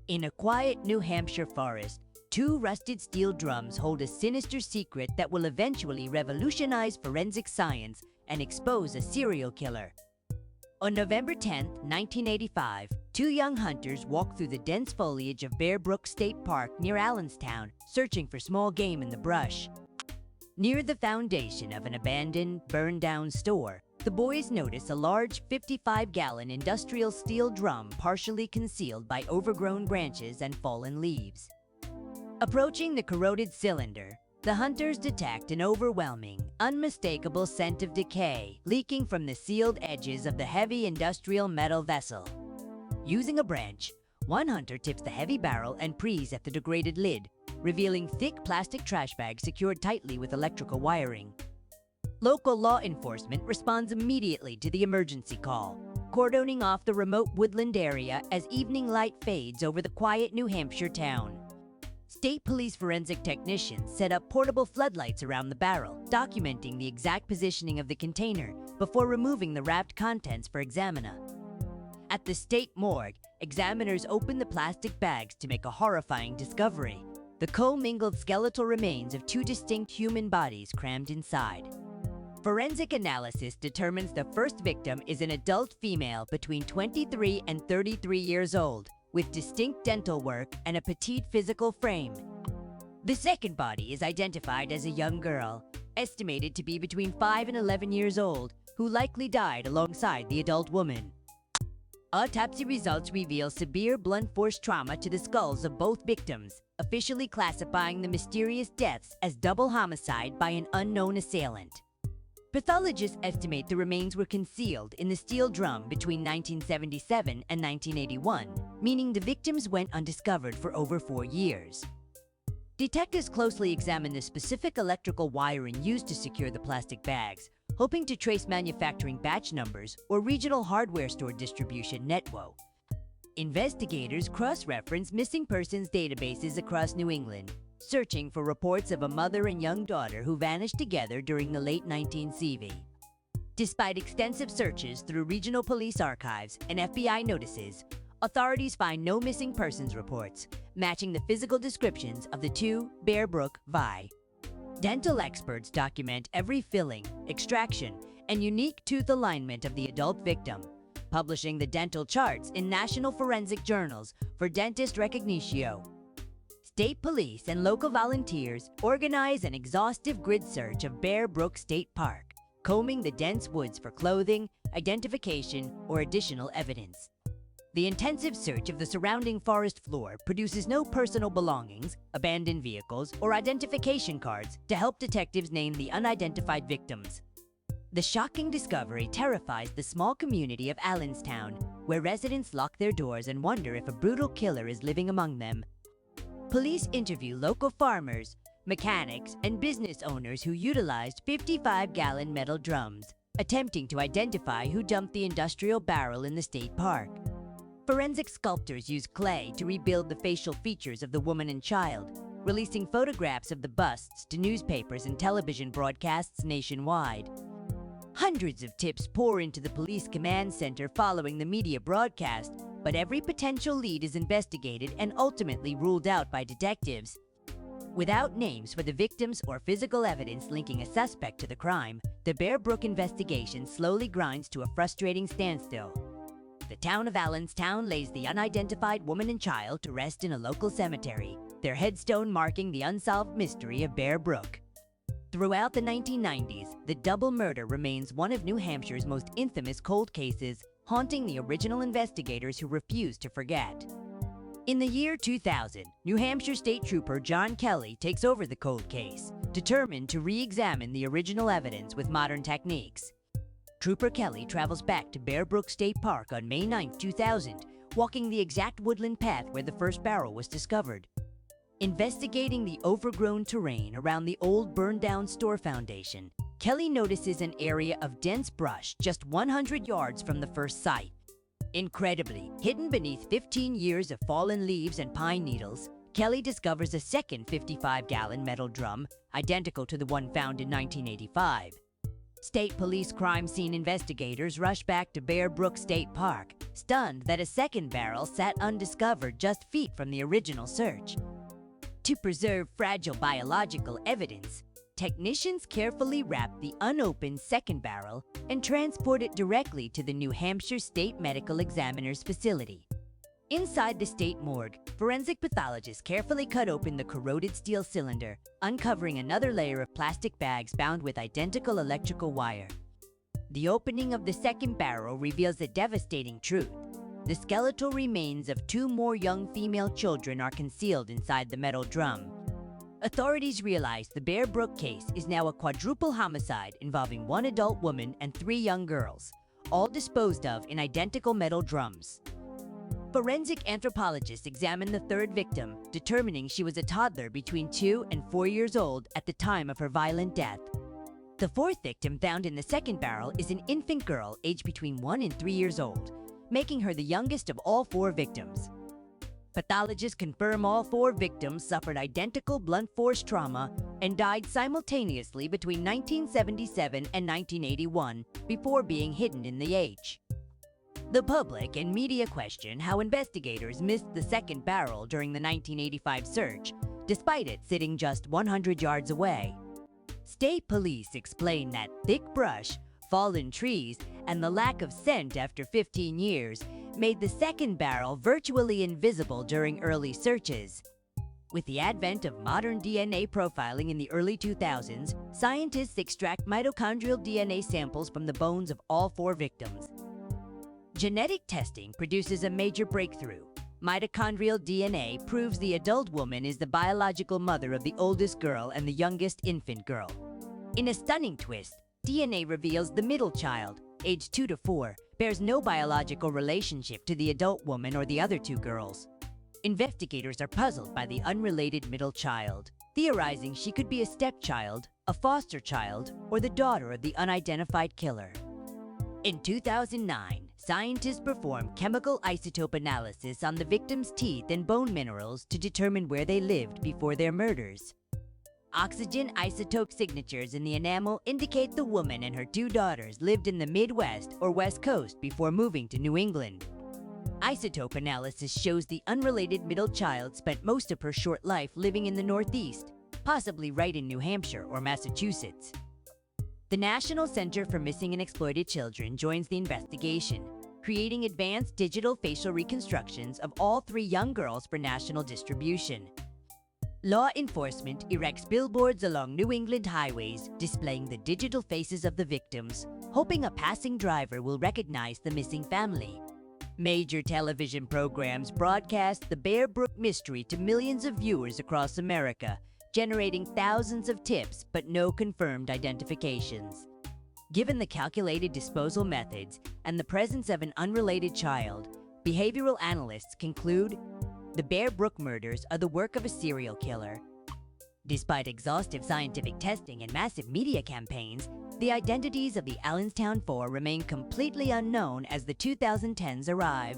In a quiet New Hampshire forest, two rusted steel drums hold a sinister secret that will eventually revolutionize forensic science and expose a serial killer. On November 10, 1985, two young hunters walked through the dense foliage of Brook State Park near Allenstown, searching for small game in the brush. Near the foundation of an abandoned, burned-down store, the boys notice a large 55-gallon industrial steel drum partially concealed by overgrown branches and fallen leaves. Approaching the corroded cylinder, the hunters detect an overwhelming, unmistakable scent of decay leaking from the sealed edges of the heavy industrial metal vessel. Using a branch, one hunter tips the heavy barrel and preys at the degraded lid, revealing thick plastic trash bags secured tightly with electrical wiring. Local law enforcement responds immediately to the emergency call, cordoning off the remote woodland area as evening light fades over the quiet New Hampshire town. State Police forensic technicians set up portable floodlights around the barrel, documenting the exact positioning of the container before removing the wrapped contents for examiner. At the state morgue, examiners open the plastic bags to make a horrifying discovery: the co-mingled skeletal remains of two distinct human bodies crammed inside. Forensic analysis determines the first victim is an adult female between 23 and 33 years old, with distinct dental work and a petite physical frame. The second body is identified as a young girl, estimated to be between 5 and 11 years old, who likely died alongside the adult woman. Autopsy results reveal severe blunt force trauma to the skulls of both victims, officially classifying the mysterious deaths as double homicide by an unknown assailant. Pathologists estimate the remains were concealed in the steel drum between 1977 and 1981, meaning the victims went undiscovered for over 4 years. Detectives closely examined the specific electrical wiring used to secure the plastic bags, hoping to trace manufacturing batch numbers or regional hardware store distribution network. Investigators cross-reference missing persons databases across New England, searching for reports of a mother and young daughter who vanished together during the late 1970s. Despite extensive searches through regional police archives and FBI notices, authorities find no missing persons reports, matching the physical descriptions of the two Brook VI. Dental experts document every filling, extraction, and unique tooth alignment of the adult victim, publishing the dental charts in national forensic journals for dentist recognition. State police and local volunteers organize an exhaustive grid search of Brook State Park, combing the dense woods for clothing, identification, or additional evidence. The intensive search of the surrounding forest floor produces no personal belongings, abandoned vehicles, or identification cards to help detectives name the unidentified victims. The shocking discovery terrifies the small community of Allenstown, where residents lock their doors and wonder if a brutal killer is living among them. Police interview local farmers, mechanics, and business owners who utilized 55-gallon metal drums, attempting to identify who dumped the industrial barrel in the state park. Forensic sculptors used clay to rebuild the facial features of the woman and child, releasing photographs of the busts to newspapers and television broadcasts nationwide. Hundreds of tips pour into the police command center following the media broadcast, but every potential lead is investigated and ultimately ruled out by detectives. Without names for the victims or physical evidence linking a suspect to the crime, the Brook investigation slowly grinds to a frustrating standstill. The town of Allenstown lays the unidentified woman and child to rest in a local cemetery, their headstone marking the unsolved mystery of Brook. Throughout the 1990s, the double murder remains one of New Hampshire's most infamous cold cases, haunting the original investigators who refuse to forget. In the year 2000, New Hampshire State Trooper John Kelly takes over the cold case, determined to re-examine the original evidence with modern techniques. Trooper Kelly travels back to Brook State Park on May 9, 2000, walking the exact woodland path where the first barrel was discovered. Investigating the overgrown terrain around the old burned-down store foundation, Kelly notices an area of dense brush just 100 yards from the first site. Incredibly, hidden beneath 15 years of fallen leaves and pine needles, Kelly discovers a second 55-gallon metal drum, identical to the one found in 1985. State Police crime scene investigators rush back to Bear Brook State Park, stunned that a second barrel sat undiscovered just feet from the original search. To preserve fragile biological evidence, technicians carefully wrap the unopened second barrel and transport it directly to the New Hampshire State Medical Examiner's facility. Inside the state morgue, forensic pathologists carefully cut open the corroded steel cylinder, uncovering another layer of plastic bags bound with identical electrical wire. The opening of the second barrel reveals a devastating truth. The skeletal remains of 2 more young female children are concealed inside the metal drum. Authorities realize the Bear Brook case is now a quadruple homicide involving 1 adult woman and 3 young girls, all disposed of in identical metal drums. Forensic anthropologists examined the 3rd victim, determining she was a toddler between 2 and 4 years old at the time of her violent death. The 4th victim found in the second barrel is an infant girl aged between 1 and 3 years old, making her the youngest of all 4 victims. Pathologists confirm all 4 victims suffered identical blunt force trauma and died simultaneously between 1977 and 1981 before being hidden in the H. The public and media question how investigators missed the second barrel during the 1985 search, despite it sitting just 100 yards away. State police explain that thick brush, fallen trees, and the lack of scent after 15 years made the second barrel virtually invisible during early searches. With the advent of modern DNA profiling in the early 2000s, scientists extract mitochondrial DNA samples from the bones of all 4 victims. Genetic testing produces a major breakthrough. Mitochondrial DNA proves the adult woman is the biological mother of the oldest girl and the youngest infant girl. In a stunning twist, DNA reveals the middle child, aged 2 to 4, bears no biological relationship to the adult woman or the other 2 girls. Investigators are puzzled by the unrelated middle child, theorizing she could be a stepchild, a foster child, or the daughter of the unidentified killer. In 2009, scientists performed chemical isotope analysis on the victims' teeth and bone minerals to determine where they lived before their murders. Oxygen isotope signatures in the enamel indicate the woman and her 2 daughters lived in the Midwest or West Coast before moving to New England. Isotope analysis shows the unrelated middle child spent most of her short life living in the Northeast, possibly right in New Hampshire or Massachusetts. The National Center for Missing and Exploited Children joins the investigation, creating advanced digital facial reconstructions of all 3 young girls for national distribution. Law enforcement erects billboards along New England highways displaying the digital faces of the victims, hoping a passing driver will recognize the missing family. Major television programs broadcast the Bear Brook mystery to millions of viewers across America, generating thousands of tips but no confirmed identifications. Given the calculated disposal methods and the presence of an unrelated child, behavioral analysts conclude the Bear Brook murders are the work of a serial killer. Despite exhaustive scientific testing and massive media campaigns, the identities of the Allenstown 4 remain completely unknown as the 2010s arrive.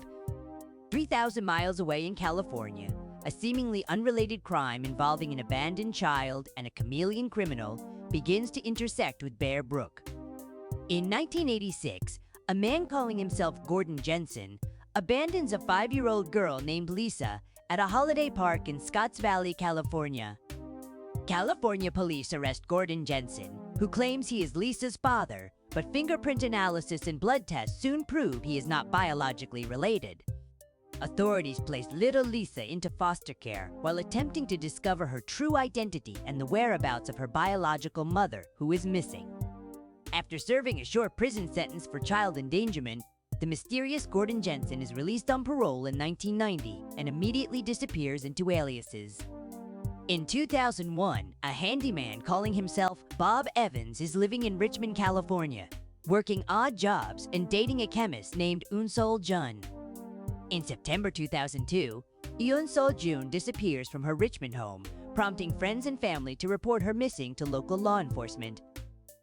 3,000 miles away in California, a seemingly unrelated crime involving an abandoned child and a chameleon criminal begins to intersect with Bear Brook. In 1986, a man calling himself Gordon Jensen abandons a 5-year-old girl named Lisa at a holiday park in Scotts Valley, California. California police arrest Gordon Jensen, who claims he is Lisa's father, but fingerprint analysis and blood tests soon prove he is not biologically related. Authorities place little Lisa into foster care while attempting to discover her true identity and the whereabouts of her biological mother, who is missing. After serving a short prison sentence for child endangerment, the mysterious Gordon Jensen is released on parole in 1990 and immediately disappears into aliases. In 2001, a handyman calling himself Bob Evans is living in Richmond, California, working odd jobs and dating a chemist named Eun-Sol Jun. In September 2002, Eun-Sol Jun disappears from her Richmond home, prompting friends and family to report her missing to local law enforcement.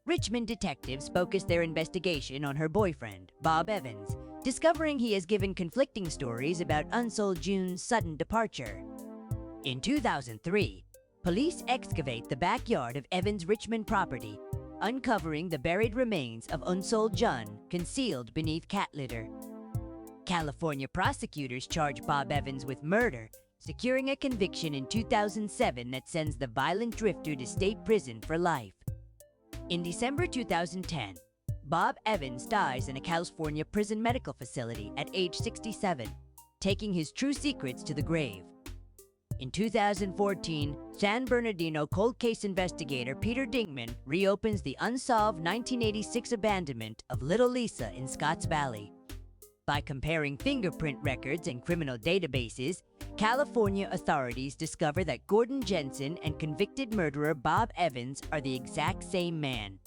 Richmond detectives focus their investigation on her boyfriend, Bob Evans, discovering he has given conflicting stories about Eun-Sol Jun's sudden departure. In 2003, police excavate the backyard of Evans' Richmond property, uncovering the buried remains of Unsol Jun concealed beneath cat litter. California prosecutors charge Bob Evans with murder, securing a conviction in 2007 that sends the violent drifter to state prison for life. In December 2010, Bob Evans dies in a California prison medical facility at age 67, taking his true secrets to the grave. In 2014, San Bernardino cold case investigator Peter Dingman reopens the unsolved 1986 abandonment of Little Lisa in Scotts Valley. By comparing fingerprint records and criminal databases, California authorities discover that Gordon Jensen and convicted murderer Bob Evans are the exact same man.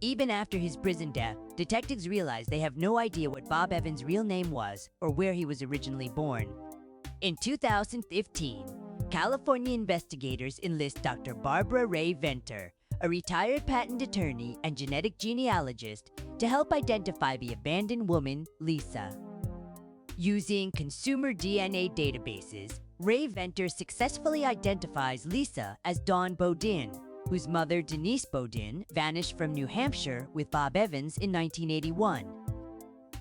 Even after his prison death, detectives realize they have no idea what Bob Evans' real name was or where he was originally born. In 2015, California investigators enlist Dr. Barbara Ray Venter, a retired patent attorney and genetic genealogist, to help identify the abandoned woman, Lisa. Using consumer DNA databases, Ray Venter successfully identifies Lisa as Dawn Bodin, whose mother, Denise Bodin, vanished from New Hampshire with Bob Evans in 1981.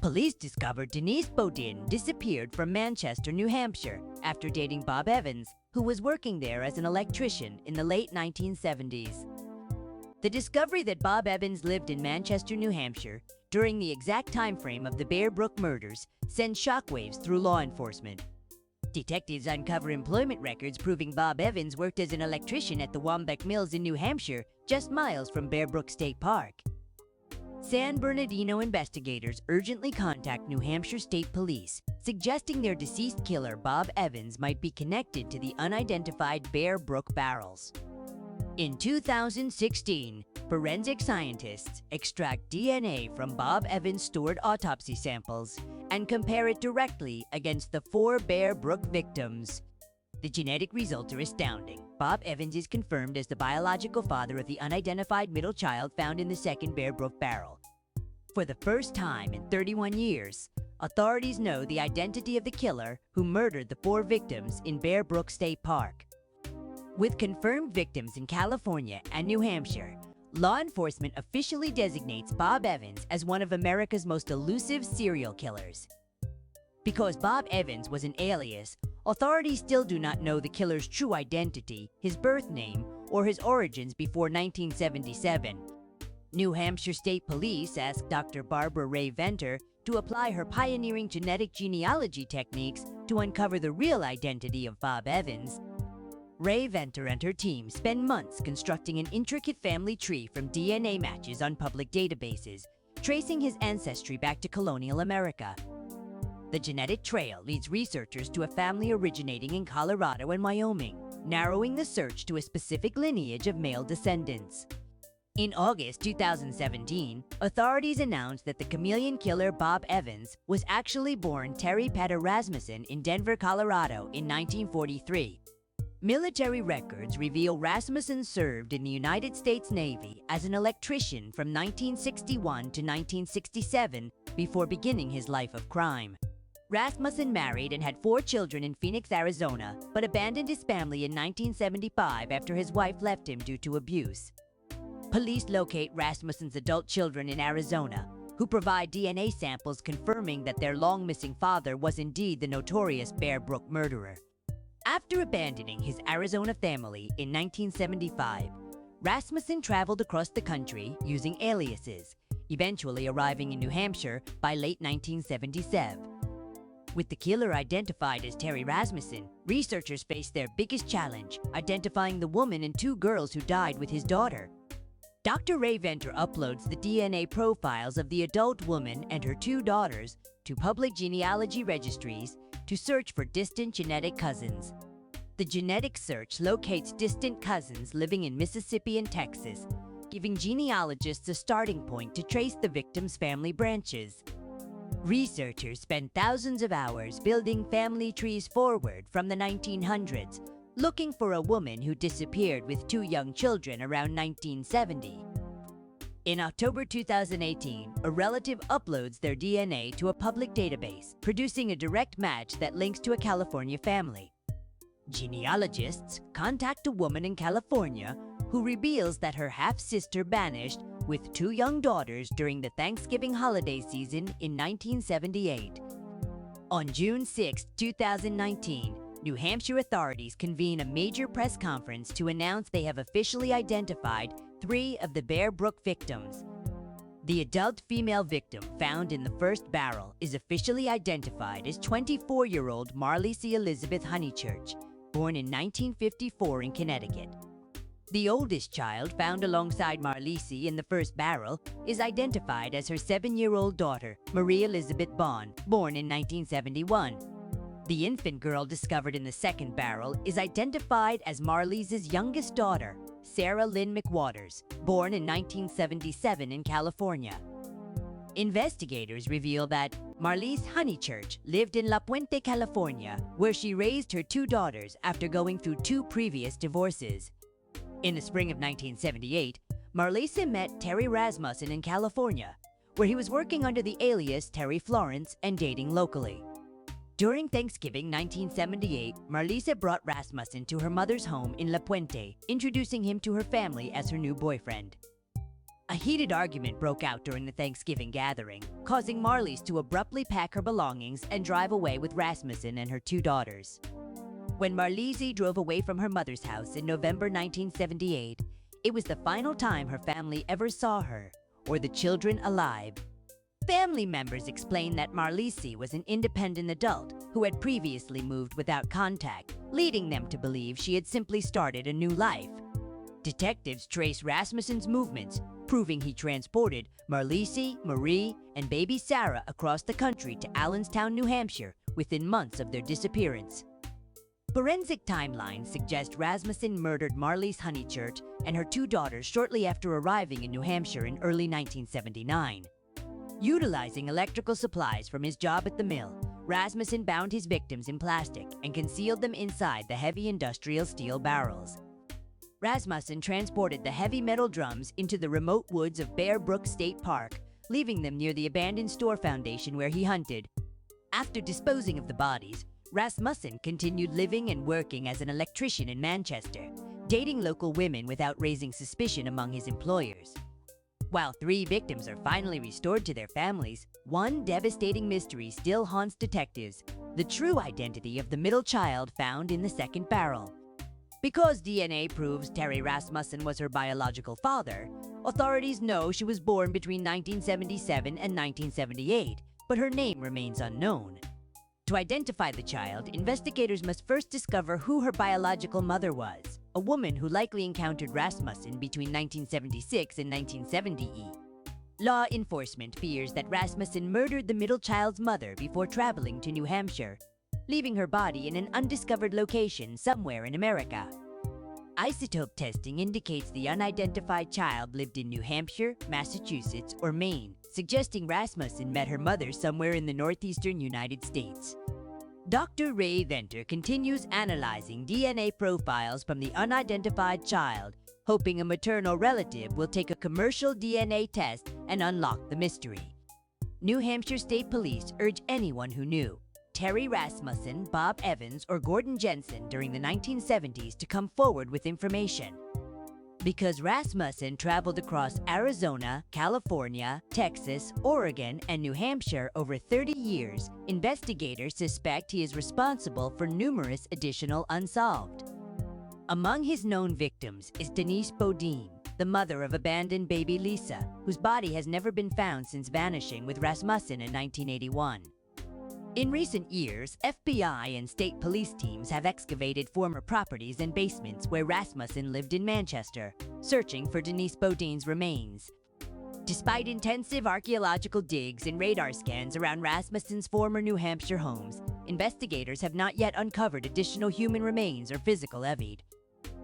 Police discovered Denise Bodin disappeared from Manchester, New Hampshire, after dating Bob Evans, who was working there as an electrician in the late 1970s. The discovery that Bob Evans lived in Manchester, New Hampshire, during the exact time frame of the Bear Brook murders sends shockwaves through law enforcement. Detectives uncover employment records proving Bob Evans worked as an electrician at the Wambeck Mills in New Hampshire, just miles from Bear Brook State Park. San Bernardino investigators urgently contact New Hampshire State Police, suggesting their deceased killer, Bob Evans, might be connected to the unidentified Bear Brook barrels. In 2016, forensic scientists extract DNA from Bob Evans' stored autopsy samples and compare it directly against the 4 Bear Brook victims. The genetic results are astounding. Bob Evans is confirmed as the biological father of the unidentified middle child found in the second Bear Brook barrel. For the first time in 31 years, authorities know the identity of the killer who murdered the 4 victims in Bear Brook State Park. With confirmed victims in California and New Hampshire, law enforcement officially designates Bob Evans as one of America's most elusive serial killers. Because Bob Evans was an alias, authorities still do not know the killer's true identity, his birth name, or his origins before 1977. New Hampshire State Police asked Dr. Barbara Ray Venter to apply her pioneering genetic genealogy techniques to uncover the real identity of Bob Evans. Ray Venter and her team spend months constructing an intricate family tree from DNA matches on public databases, tracing his ancestry back to colonial America. The genetic trail leads researchers to a family originating in Colorado and Wyoming, narrowing the search to a specific lineage of male descendants. In August 2017, authorities announced that the chameleon killer Bob Evans was actually born Terry Petter Rasmussen in Denver, Colorado in 1943. Military records reveal Rasmussen served in the United States Navy as an electrician from 1961 to 1967 before beginning his life of crime. Rasmussen married and had 4 children in Phoenix, Arizona, but abandoned his family in 1975 after his wife left him due to abuse. Police locate Rasmussen's adult children in Arizona, who provide DNA samples confirming that their long-missing father was indeed the notorious Bear Brook murderer. After abandoning his Arizona family in 1975, Rasmussen traveled across the country using aliases, eventually arriving in New Hampshire by late 1977. With the killer identified as Terry Rasmussen, researchers faced their biggest challenge, identifying the woman and 2 girls who died with his daughter. Dr. Ray Venter uploads the DNA profiles of the adult woman and her 2 daughters to public genealogy registries to search for distant genetic cousins. The genetic search locates distant cousins living in Mississippi and Texas, giving genealogists a starting point to trace the victims' family branches. Researchers spend thousands of hours building family trees forward from the 1900s, looking for a woman who disappeared with 2 young children around 1970. In October 2018, a relative uploads their DNA to a public database, producing a direct match that links to a California family. Genealogists contact a woman in California who reveals that her half-sister vanished with 2 young daughters during the Thanksgiving holiday season in 1978. On June 6, 2019, New Hampshire authorities convene a major press conference to announce they have officially identified 3 of the Bear Brook victims. The adult female victim found in the first barrel is officially identified as 24-year-old Marlise Elizabeth Honeychurch, born in 1954 in Connecticut. The oldest child found alongside Marlise in the first barrel is identified as her 7-year-old daughter, Marie Elizabeth Bond, born in 1971. The infant girl discovered in the second barrel is identified as Marlise's youngest daughter, Sarah Lynn McWaters, born in 1977 in California. Investigators reveal that Marlise Honeychurch lived in La Puente, California, where she raised her 2 daughters after going through 2 previous divorces. In the spring of 1978, Marlise met Terry Rasmussen in California, where he was working under the alias Terry Florence and dating locally. During Thanksgiving 1978, Marlise brought Rasmussen to her mother's home in La Puente, introducing him to her family as her new boyfriend. A heated argument broke out during the Thanksgiving gathering, causing Marlise to abruptly pack her belongings and drive away with Rasmussen and her 2 daughters. When Marlise drove away from her mother's house in November 1978, it was the final time her family ever saw her or the children alive. Family members explained that Marlise was an independent adult who had previously moved without contact, leading them to believe she had simply started a new life. Detectives traced Rasmussen's movements, proving he transported Marlise, Marie, and baby Sarah across the country to Allenstown, New Hampshire within months of their disappearance. Forensic timelines suggest Rasmussen murdered Marlise Honeychurch and her 2 daughters shortly after arriving in New Hampshire in early 1979. Utilizing electrical supplies from his job at the mill, Rasmussen bound his victims in plastic and concealed them inside the heavy industrial steel barrels. Rasmussen transported the heavy metal drums into the remote woods of Bear Brook State Park, leaving them near the abandoned store foundation where he hunted. After disposing of the bodies, Rasmussen continued living and working as an electrician in Manchester, dating local women without raising suspicion among his employers. While 3 victims are finally restored to their families, one devastating mystery still haunts detectives: the true identity of the middle child found in the second barrel. Because DNA proves Terry Rasmussen was her biological father, authorities know she was born between 1977 and 1978, but her name remains unknown. To identify the child, investigators must first discover who her biological mother was, a woman who likely encountered Rasmussen between 1976 and 1970. Law enforcement fears that Rasmussen murdered the middle child's mother before traveling to New Hampshire, leaving her body in an undiscovered location somewhere in America. Isotope testing indicates the unidentified child lived in New Hampshire, Massachusetts, or Maine, suggesting Rasmussen met her mother somewhere in the northeastern United States. Dr. Ray Venter continues analyzing DNA profiles from the unidentified child, hoping a maternal relative will take a commercial DNA test and unlock the mystery. New Hampshire State Police urge anyone who knew Terry Rasmussen, Bob Evans, or Gordon Jensen during the 1970s to come forward with information. Because Rasmussen traveled across Arizona, California, Texas, Oregon, and New Hampshire over 30 years, investigators suspect he is responsible for numerous additional unsolved. Among his known victims is Denise Bodine, the mother of abandoned baby Lisa, whose body has never been found since vanishing with Rasmussen in 1981. In recent years, FBI and state police teams have excavated former properties and basements where Rasmussen lived in Manchester, searching for Denise Bodine's remains. Despite intensive archaeological digs and radar scans around Rasmussen's former New Hampshire homes, investigators have not yet uncovered additional human remains or physical evidence.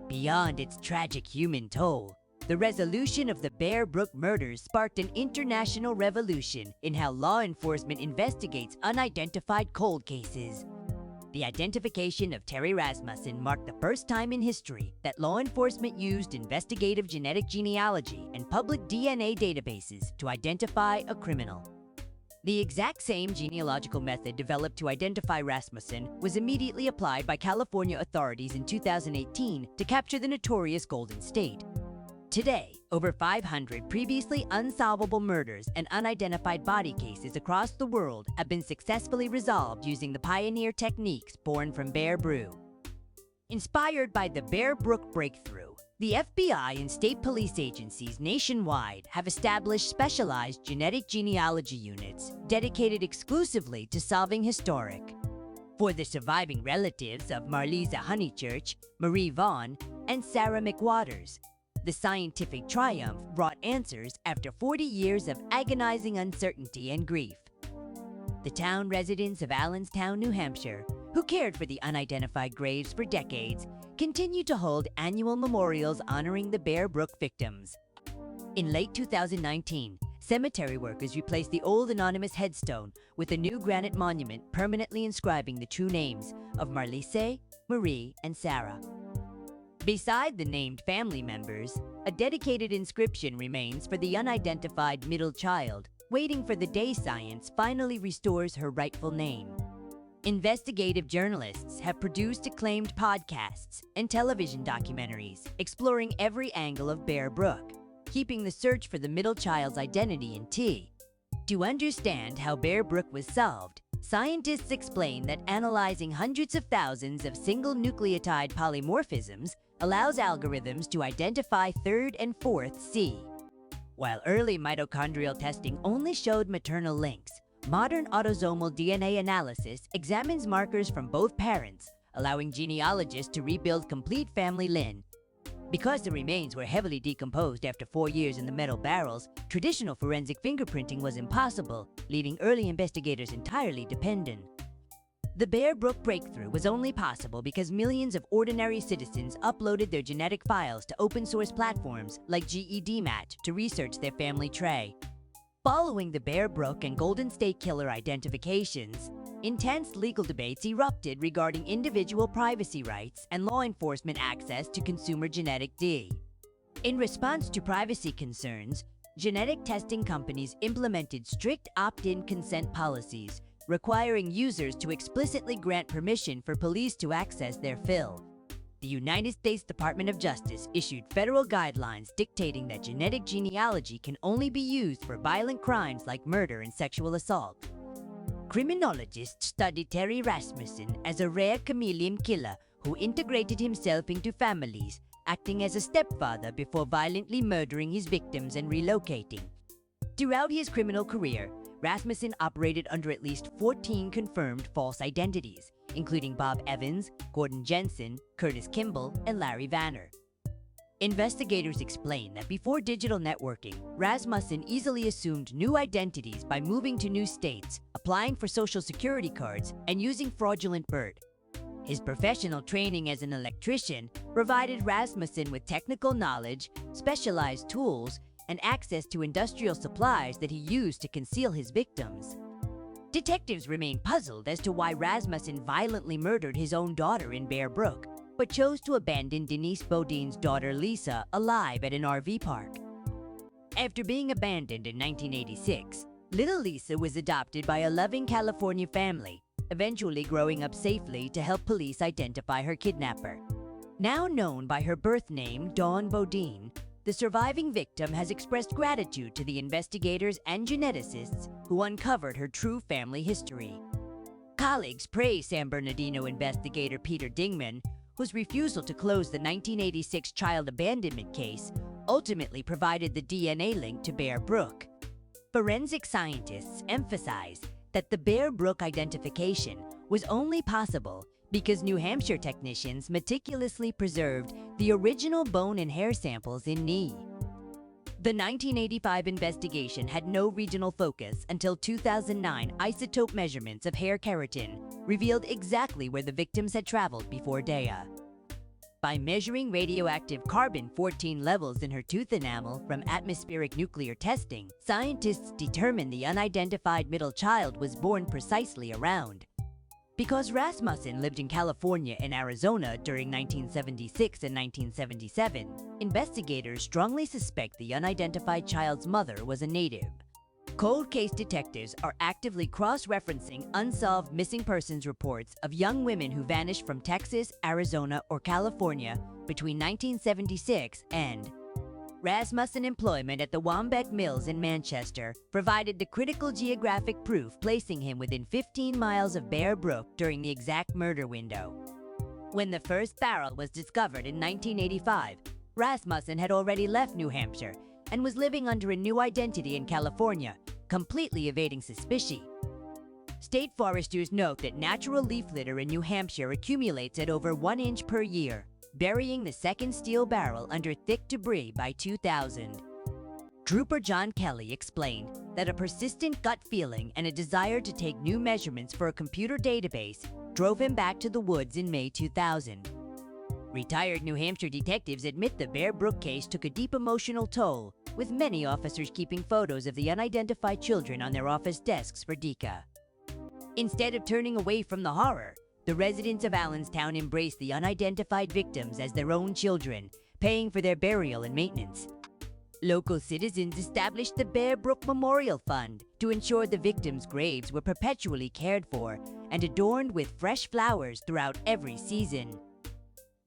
Beyond its tragic human toll, the resolution of the Bear Brook murders sparked an international revolution in how law enforcement investigates unidentified cold cases. The identification of Terry Rasmussen marked the first time in history that law enforcement used investigative genetic genealogy and public DNA databases to identify a criminal. The exact same genealogical method developed to identify Rasmussen was immediately applied by California authorities in 2018 to capture the notorious Golden State. Today, Over 500 previously unsolvable murders and unidentified body cases across the world have been successfully resolved using the pioneer techniques born from Bear Brew. Inspired by the Bear Brook breakthrough, the FBI and state police agencies nationwide have established specialized genetic genealogy units dedicated exclusively to solving historic. For the surviving relatives of Marlisa Honeychurch, Marie Vaughn, and Sarah McWaters, the scientific triumph brought answers after 40 years of agonizing uncertainty and grief. The town residents of Allenstown, New Hampshire, who cared for the unidentified graves for decades, continue to hold annual memorials honoring the Bear Brook victims. In late 2019, cemetery workers replaced the old anonymous headstone with a new granite monument permanently inscribing the true names of Marlise, Marie, and Sarah. Beside the named family members, a dedicated inscription remains for the unidentified middle child, waiting for the day science finally restores her rightful name. Investigative journalists have produced acclaimed podcasts and television documentaries exploring every angle of Bear Brook, keeping the search for the middle child's identity in T. To understand how Bear Brook was solved, scientists explain that analyzing hundreds of thousands of single nucleotide polymorphisms allows algorithms to identify third and fourth C. While early mitochondrial testing only showed maternal links, modern autosomal DNA analysis examines markers from both parents, allowing genealogists to rebuild complete family line. Because the remains were heavily decomposed after 4 years in the metal barrels, traditional forensic fingerprinting was impossible, leaving early investigators entirely dependent. The Bear Brook breakthrough was only possible because millions of ordinary citizens uploaded their genetic files to open-source platforms like GEDmatch to research their family tree. Following the Bear Brook and Golden State Killer identifications, intense legal debates erupted regarding individual privacy rights and law enforcement access to consumer genetic data. In response to privacy concerns, genetic testing companies implemented strict opt-in consent policies, requiring users to explicitly grant permission for police to access their fill. The United States Department of Justice issued federal guidelines dictating that genetic genealogy can only be used for violent crimes like murder and sexual assault. Criminologists studied Terry Rasmussen as a rare chameleon killer who integrated himself into families, acting as a stepfather before violently murdering his victims and relocating. Throughout his criminal career, Rasmussen operated under at least 14 confirmed false identities, including Bob Evans, Gordon Jensen, Curtis Kimball, and Larry Vanner. Investigators explain that before digital networking, Rasmussen easily assumed new identities by moving to new states, applying for social security cards, and using fraudulent birth. His professional training as an electrician provided Rasmussen with technical knowledge, specialized tools, and access to industrial supplies that he used to conceal his victims. Detectives remain puzzled as to why Rasmussen violently murdered his own daughter in Bear Brook, but chose to abandon Denise Bodine's daughter Lisa alive at an RV park. After being abandoned in 1986, little Lisa was adopted by a loving California family, eventually growing up safely to help police identify her kidnapper. Now known by her birth name, Dawn Bodine, the surviving victim has expressed gratitude to the investigators and geneticists who uncovered her true family history. Colleagues praise San Bernardino investigator Peter Dingman, whose refusal to close the 1986 child abandonment case ultimately provided the DNA link to Bear Brook. Forensic scientists emphasize that the Bear Brook identification was only possible because New Hampshire technicians meticulously preserved the original bone and hair samples in knee. The 1985 investigation had no regional focus until 2009 isotope measurements of hair keratin revealed exactly where the victims had traveled before Daya. By measuring radioactive carbon-14 levels in her tooth enamel from atmospheric nuclear testing, scientists determined the unidentified middle child was born precisely around. Because Rasmussen lived in California and Arizona during 1976 and 1977, investigators strongly suspect the unidentified child's mother was a native. Cold case detectives are actively cross-referencing unsolved missing persons reports of young women who vanished from Texas, Arizona, or California between 1976 and Rasmussen employment at the Wambeck Mills in Manchester provided the critical geographic proof, placing him within 15 miles of Bear Brook during the exact murder window. When the first barrel was discovered in 1985, Rasmussen had already left New Hampshire and was living under a new identity in California, completely evading suspicion. State foresters note that natural leaf litter in New Hampshire accumulates at over 1 inch per year, burying the second steel barrel under thick debris by 2000. Trooper John Kelly explained that a persistent gut feeling and a desire to take new measurements for a computer database drove him back to the woods in May 2000. Retired New Hampshire detectives admit the Bear Brook case took a deep emotional toll, with many officers keeping photos of the unidentified children on their office desks for decades. Instead of turning away from the horror, the residents of Allenstown embraced the unidentified victims as their own children, paying for their burial and maintenance. Local citizens established the Bear Brook Memorial Fund to ensure the victims' graves were perpetually cared for and adorned with fresh flowers throughout every season.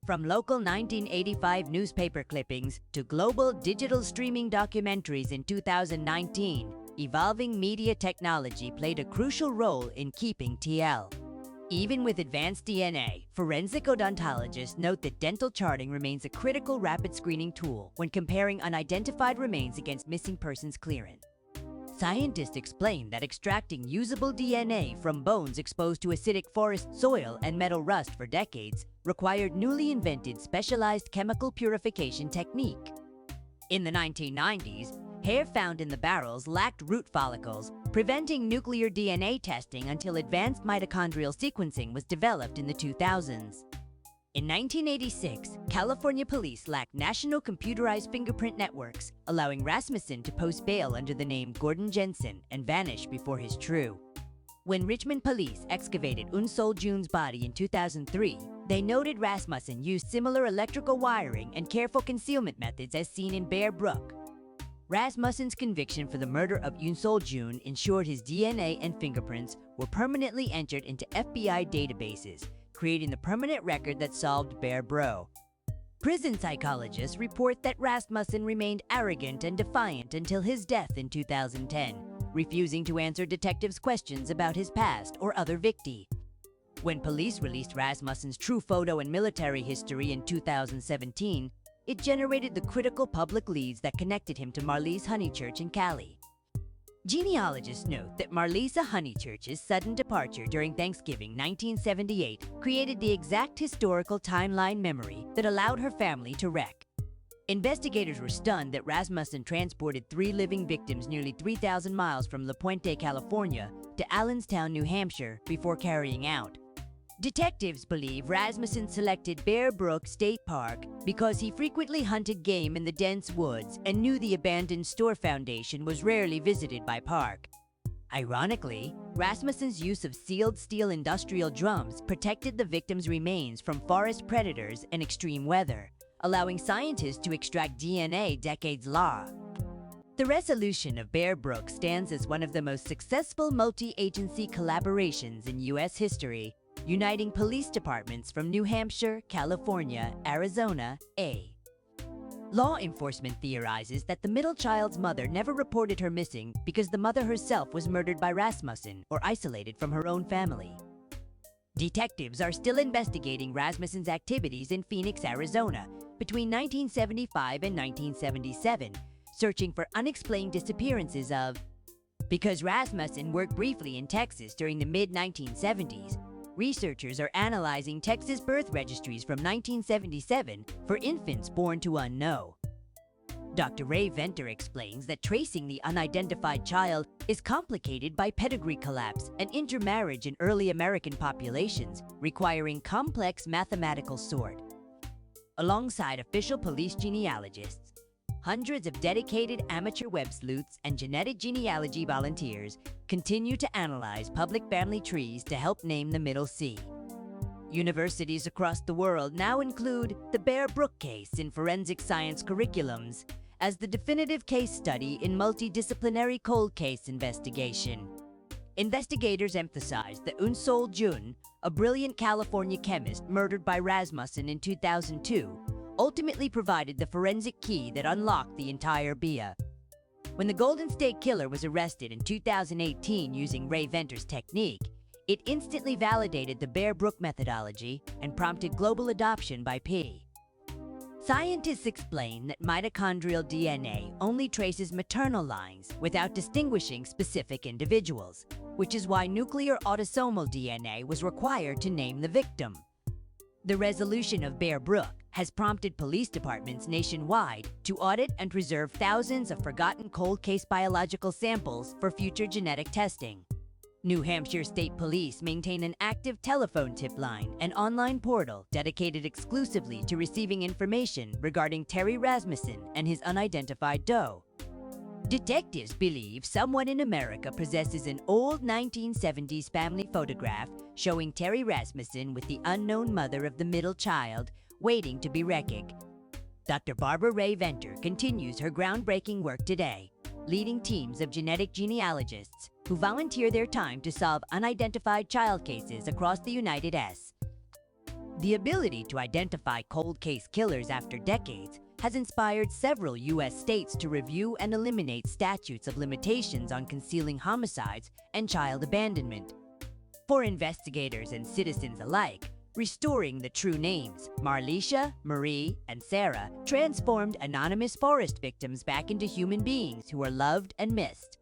From local 1985 newspaper clippings to global digital streaming documentaries in 2019, evolving media technology played a crucial role in keeping TL. Even with advanced DNA, forensic odontologists note that dental charting remains a critical rapid screening tool when comparing unidentified remains against missing persons clearance. Scientists explain that extracting usable DNA from bones exposed to acidic forest soil and metal rust for decades required newly invented specialized chemical purification technique. In the 1990s, hair found in the barrels lacked root follicles, preventing nuclear DNA testing until advanced mitochondrial sequencing was developed in the 2000s. In 1986, California police lacked national computerized fingerprint networks, allowing Rasmussen to post bail under the name Gordon Jensen and vanish before his true. When Richmond police excavated Unsol June's body in 2003, they noted Rasmussen used similar electrical wiring and careful concealment methods as seen in Bear Brook. Rasmussen's conviction for the murder of Unsol June ensured his DNA and fingerprints were permanently entered into FBI databases, creating the permanent record that solved Bear Brook. Prison psychologists report that Rasmussen remained arrogant and defiant until his death in 2010, refusing to answer detectives' questions about his past or other victims. When police released Rasmussen's true photo and military history in 2017, it generated the critical public leads that connected him to Marlies Honeychurch in Cali. Genealogists note that Marlies Honeychurch's sudden departure during Thanksgiving 1978 created the exact historical timeline memory that allowed her family to wreck. Investigators were stunned that Rasmussen transported 3 living victims nearly 3,000 miles from La Puente, California to Allenstown, New Hampshire before carrying out. Detectives believe Rasmussen selected Bear Brook State Park because he frequently hunted game in the dense woods and knew the abandoned store foundation was rarely visited by park. Ironically, Rasmussen's use of sealed steel industrial drums protected the victims' remains from forest predators and extreme weather, allowing scientists to extract DNA decades later. The resolution of Bear Brook stands as one of the most successful multi-agency collaborations in U.S. history, uniting police departments from New Hampshire, California, Arizona, Law enforcement theorizes that the middle child's mother never reported her missing because the mother herself was murdered by Rasmussen or isolated from her own family. Detectives are still investigating Rasmussen's activities in Phoenix, Arizona, between 1975 and 1977, searching for unexplained disappearances of. Because Rasmussen worked briefly in Texas during the mid-1970s, researchers are analyzing Texas birth registries from 1977 for infants born to unknown. Dr. Ray Venter explains that tracing the unidentified child is complicated by pedigree collapse and intermarriage in early American populations, requiring complex mathematical sort. Alongside official police genealogists, hundreds of dedicated amateur web sleuths and genetic genealogy volunteers continue to analyze public family trees to help name the Middle C. Universities across the world now include the Bear Brook case in forensic science curriculums as the definitive case study in multidisciplinary cold case investigation. Investigators emphasize that Unsol Jun, a brilliant California chemist murdered by Rasmussen in 2002, ultimately provided the forensic key that unlocked the entire BIA. When the Golden State Killer was arrested in 2018 using Ray Venter's technique, it instantly validated the Bear Brook methodology and prompted global adoption by P. Scientists explain that mitochondrial DNA only traces maternal lines without distinguishing specific individuals, which is why nuclear autosomal DNA was required to name the victim. The resolution of Bear Brook has prompted police departments nationwide to audit and preserve thousands of forgotten cold case biological samples for future genetic testing. New Hampshire State Police maintain an active telephone tip line and online portal dedicated exclusively to receiving information regarding Terry Rasmussen and his unidentified doe. Detectives believe someone in America possesses an old 1970s family photograph showing Terry Rasmussen with the unknown mother of the middle child waiting to be recognized. Dr. Barbara Ray Venter continues her groundbreaking work today, leading teams of genetic genealogists who volunteer their time to solve unidentified child cases across the United States. The ability to identify cold case killers after decades has inspired several U.S. states to review and eliminate statutes of limitations on concealing homicides and child abandonment. For investigators and citizens alike, restoring the true names, Marlisha, Marie, and Sarah, transformed anonymous forest victims back into human beings who are loved and missed.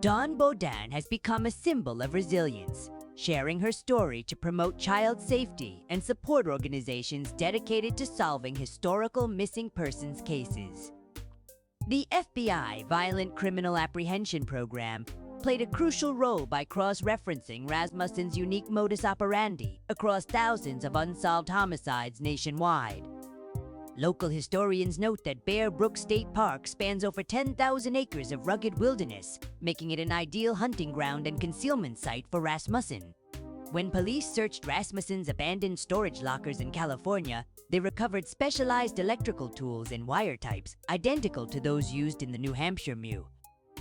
Dawn Baudin has become a symbol of resilience, sharing her story to promote child safety and support organizations dedicated to solving historical missing persons cases. The FBI Violent Criminal Apprehension Program played a crucial role by cross-referencing Rasmussen's unique modus operandi across thousands of unsolved homicides nationwide. Local historians note that Bear Brook State Park spans over 10,000 acres of rugged wilderness, making it an ideal hunting ground and concealment site for Rasmussen. When police searched Rasmussen's abandoned storage lockers in California, they recovered specialized electrical tools and wire types identical to those used in the New Hampshire MU.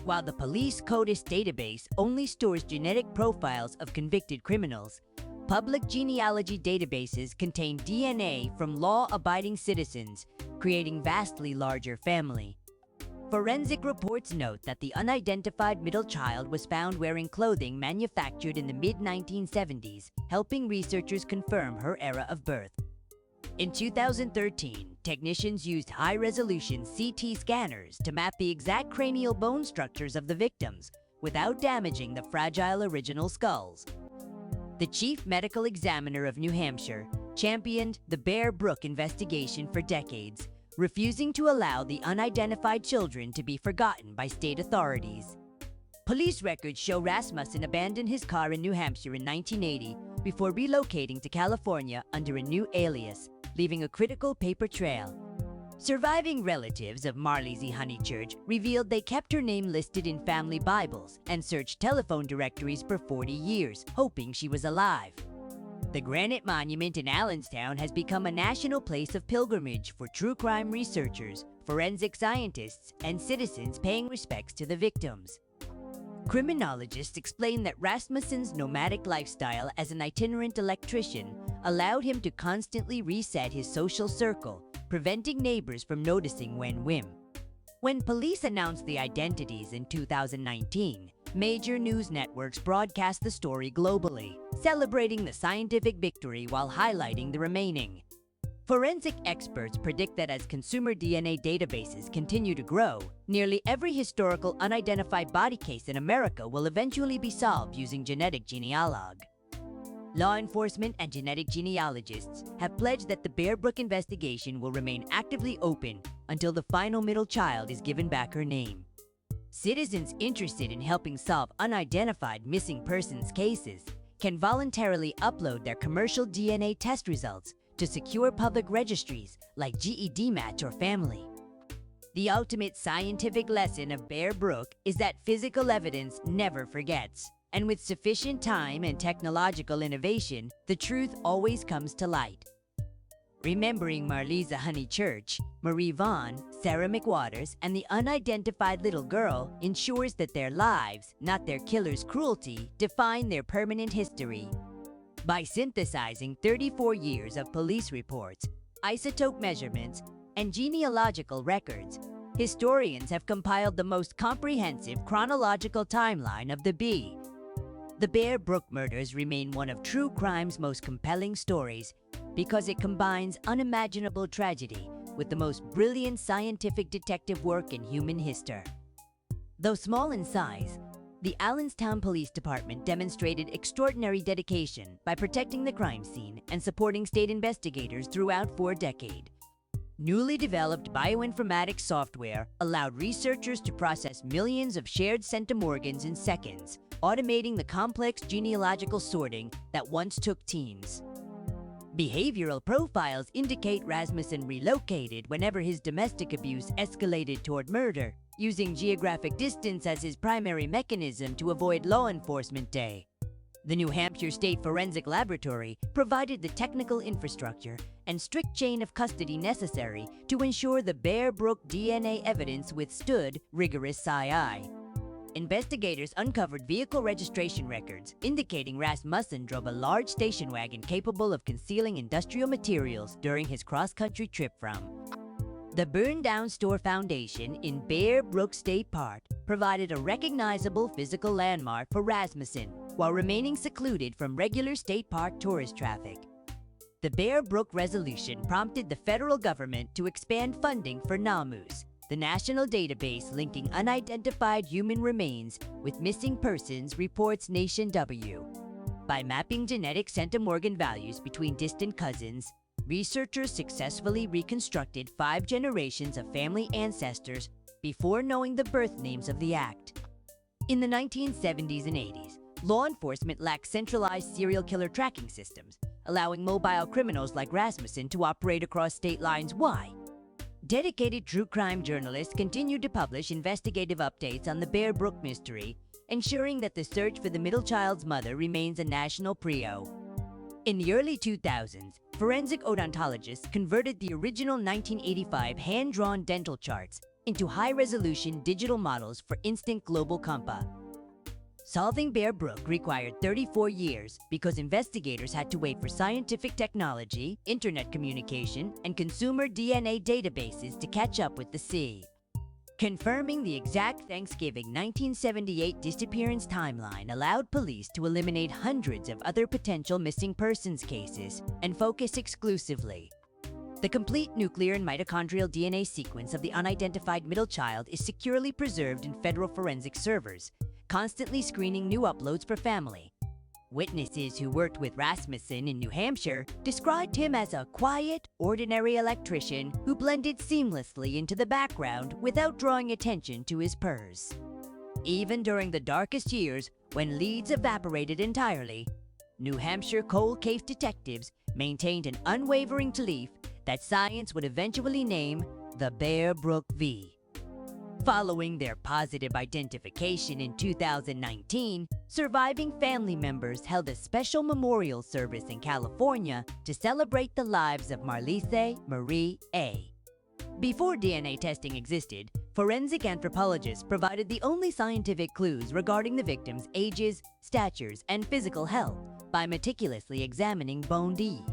While the police CODIS database only stores genetic profiles of convicted criminals, public genealogy databases contain DNA from law-abiding citizens, creating vastly larger family. Forensic reports note that the unidentified middle child was found wearing clothing manufactured in the mid-1970s, helping researchers confirm her era of birth. In 2013, technicians used high-resolution CT scanners to map the exact cranial bone structures of the victims without damaging the fragile original skulls. The chief medical examiner of New Hampshire championed the Bear Brook investigation for decades, refusing to allow the unidentified children to be forgotten by state authorities. Police records show Rasmussen abandoned his car in New Hampshire in 1980 before relocating to California under a new alias, leaving a critical paper trail. Surviving relatives of Marliese Honeychurch revealed they kept her name listed in family Bibles and searched telephone directories for 40 years, hoping she was alive. The Granite Monument in Allenstown has become a national place of pilgrimage for true crime researchers, forensic scientists, and citizens paying respects to the victims. Criminologists explain that Rasmussen's nomadic lifestyle as an itinerant electrician allowed him to constantly reset his social circle, preventing neighbors from noticing when. When police announced the identities in 2019, major news networks broadcast the story globally, celebrating the scientific victory while highlighting the remaining. Forensic experts predict that as consumer DNA databases continue to grow, nearly every historical unidentified body case in America will eventually be solved using genetic genealogy. Law enforcement and genetic genealogists have pledged that the Bear Brook investigation will remain actively open until the final middle child is given back her name. Citizens interested in helping solve unidentified missing persons cases can voluntarily upload their commercial DNA test results to secure public registries like GED Match or Family. The ultimate scientific lesson of Bear Brook is that physical evidence never forgets. And with sufficient time and technological innovation, the truth always comes to light. Remembering Marliese Honeychurch, Marie Vaughn, Sarah McWaters, and the unidentified little girl ensures that their lives, not their killer's cruelty, define their permanent history. By synthesizing 34 years of police reports, isotope measurements, and genealogical records, historians have compiled the most comprehensive chronological timeline of the bee. The Bear Brook murders remain one of true crime's most compelling stories because it combines unimaginable tragedy with the most brilliant scientific detective work in human history. Though small in size, the Allenstown Police Department demonstrated extraordinary dedication by protecting the crime scene and supporting state investigators throughout 4 decades. Newly developed bioinformatics software allowed researchers to process millions of shared centimorgans in seconds, automating the complex genealogical sorting that once took teams. Behavioral profiles indicate Rasmussen relocated whenever his domestic abuse escalated toward murder, using geographic distance as his primary mechanism to avoid law enforcement day. The New Hampshire State Forensic Laboratory provided the technical infrastructure and strict chain of custody necessary to ensure the Bear Brook DNA evidence withstood rigorous sci-fi. Investigators uncovered vehicle registration records indicating Rasmussen drove a large station wagon capable of concealing industrial materials during his cross-country trip from. The burned-down store foundation in Bear Brook State Park provided a recognizable physical landmark for Rasmussen while remaining secluded from regular state park tourist traffic. The Bear Brook resolution prompted the federal government to expand funding for NAMUS, the national database linking unidentified human remains with missing persons reports Nation W. By mapping genetic centimorgan values between distant cousins, researchers successfully reconstructed 5 generations of family ancestors before knowing the birth names of the act. In the 1970s and 80s, law enforcement lacked centralized serial killer tracking systems, allowing mobile criminals like Rasmussen to operate across state lines. Why? Dedicated true crime journalists continued to publish investigative updates on the Bear Brook mystery, ensuring that the search for the middle child's mother remains a national prio. In the early 2000s, forensic odontologists converted the original 1985 hand-drawn dental charts into high-resolution digital models for instant global compa. Solving Bear Brook required 34 years because investigators had to wait for scientific technology, internet communication, and consumer DNA databases to catch up with the sea. Confirming the exact Thanksgiving 1978 disappearance timeline allowed police to eliminate hundreds of other potential missing persons cases and focus exclusively. The complete nuclear and mitochondrial DNA sequence of the unidentified middle child is securely preserved in federal forensic servers, constantly screening new uploads for family. Witnesses who worked with Rasmussen in New Hampshire described him as a quiet, ordinary electrician who blended seamlessly into the background without drawing attention to his purse. Even during the darkest years, when leads evaporated entirely, New Hampshire cold case detectives maintained an unwavering belief that science would eventually name the Bear Brook V. Following their positive identification in 2019, surviving family members held a special memorial service in California to celebrate the lives of Marlise Marie A. Before DNA testing existed, forensic anthropologists provided the only scientific clues regarding the victims' ages, statures, and physical health by meticulously examining bone D.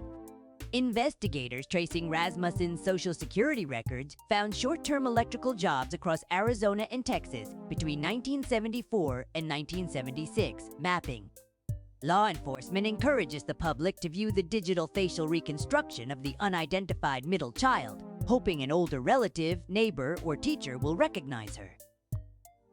Investigators tracing Rasmussen's Social Security records found short-term electrical jobs across Arizona and Texas between 1974 and 1976, mapping. Law enforcement encourages the public to view the digital facial reconstruction of the unidentified middle child, hoping an older relative, neighbor, or teacher will recognize her.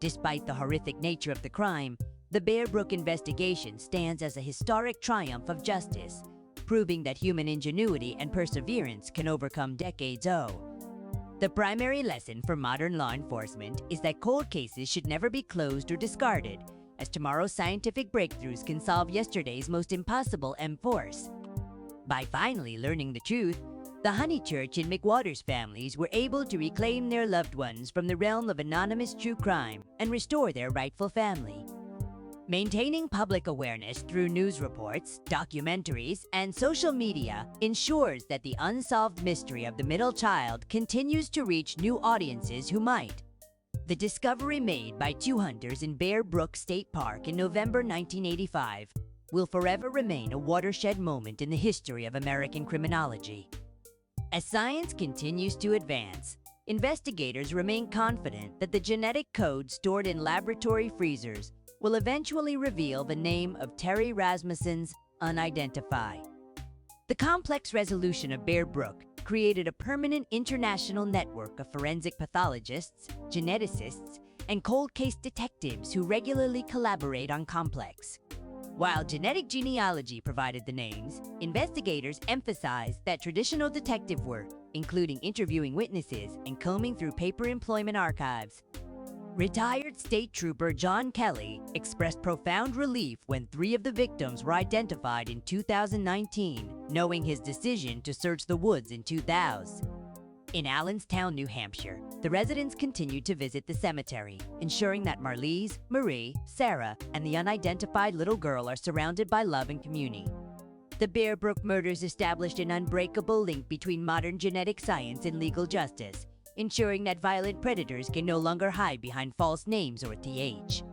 Despite the horrific nature of the crime, the Bear Brook investigation stands as a historic triumph of justice, proving that human ingenuity and perseverance can overcome decades-old. The primary lesson for modern law enforcement is that cold cases should never be closed or discarded, as tomorrow's scientific breakthroughs can solve yesterday's most impossible M-force. By finally learning the truth, the Honeychurch and McWaters families were able to reclaim their loved ones from the realm of anonymous true crime and restore their rightful family. Maintaining public awareness through news reports, documentaries, and social media ensures that the unsolved mystery of the middle child continues to reach new audiences who might. The discovery made by 2 hunters in Bear Brook State Park in November 1985 will forever remain a watershed moment in the history of American criminology. As science continues to advance, investigators remain confident that the genetic code stored in laboratory freezers will eventually reveal the name of Terry Rasmussen's unidentified. The complex resolution of Brook created a permanent international network of forensic pathologists, geneticists, and cold case detectives who regularly collaborate on complex. While genetic genealogy provided the names, investigators emphasized that traditional detective work, including interviewing witnesses and combing through paper employment archives. Retired State Trooper John Kelly expressed profound relief when 3 of the victims were identified in 2019, knowing his decision to search the woods in 2000. In Allenstown, New Hampshire, the residents continued to visit the cemetery, ensuring that Marlise, Marie, Sarah, and the unidentified little girl are surrounded by love and community. The Brook murders established an unbreakable link between modern genetic science and legal justice, ensuring that violent predators can no longer hide behind false names or TH.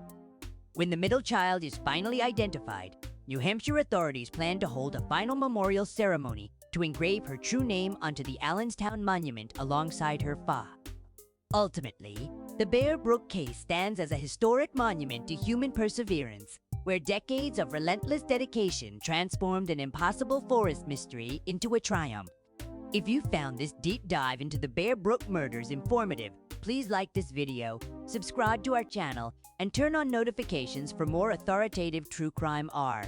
When the middle child is finally identified, New Hampshire authorities plan to hold a final memorial ceremony to engrave her true name onto the Allenstown monument alongside her fa. Ultimately, the Brook case stands as a historic monument to human perseverance, where decades of relentless dedication transformed an impossible forest mystery into a triumph. If you found this deep dive into the Brook murders informative, please like this video, subscribe to our channel, and turn on notifications for more authoritative true crime R.